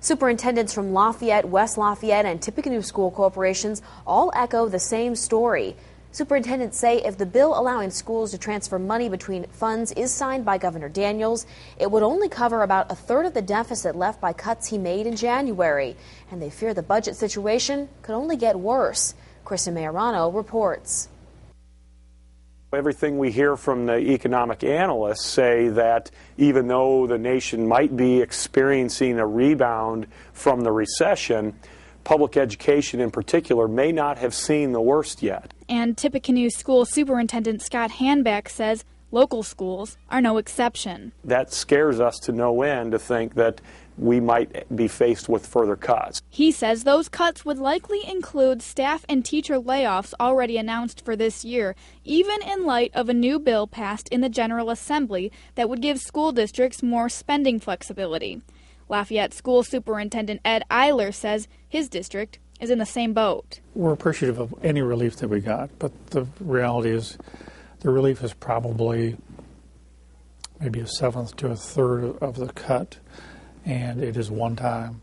Superintendents from Lafayette, West Lafayette, and Tippecanoe school corporations all echo the same story. Superintendents say if the bill allowing schools to transfer money between funds is signed by Governor Daniels, it would only cover about a third of the deficit left by cuts he made in January. And they fear the budget situation could only get worse. Kristen Majorano reports. Everything we hear from the economic analysts say that even though the nation might be experiencing a rebound from the recession, public education in particular may not have seen the worst yet. And Tippecanoe School Superintendent Scott Hanbeck says local schools are no exception. That scares us to no end to think that we might be faced with further cuts. He says those cuts would likely include staff and teacher layoffs already announced for this year, even in light of a new bill passed in the General Assembly that would give school districts more spending flexibility. Lafayette School Superintendent Ed Eiler says his district is in the same boat. We're appreciative of any relief that we got, but the reality is the relief is probably maybe a seventh to a third of the cut, and it is one time.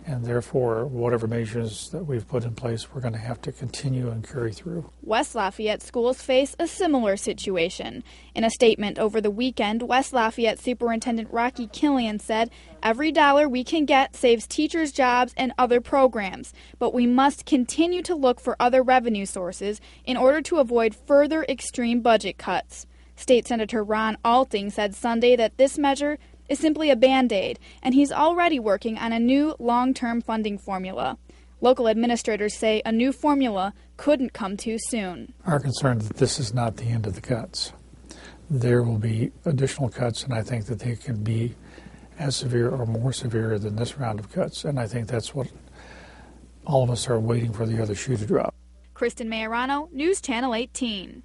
And therefore, whatever measures that we've put in place, we're going to have to continue and carry through. West Lafayette schools face a similar situation. In a statement over the weekend, West Lafayette Superintendent Rocky Killian said, "Every dollar we can get saves teachers' jobs and other programs, but we must continue to look for other revenue sources in order to avoid further extreme budget cuts." State Senator Ron Alting said Sunday that this measure is simply a Band-Aid, and he's already working on a new long-term funding formula. Local administrators say a new formula couldn't come too soon. Our concern is that this is not the end of the cuts. There will be additional cuts, and I think that they can be as severe or more severe than this round of cuts, and I think that's what all of us are waiting for the other shoe to drop. Kristen Majorano, News Channel 18.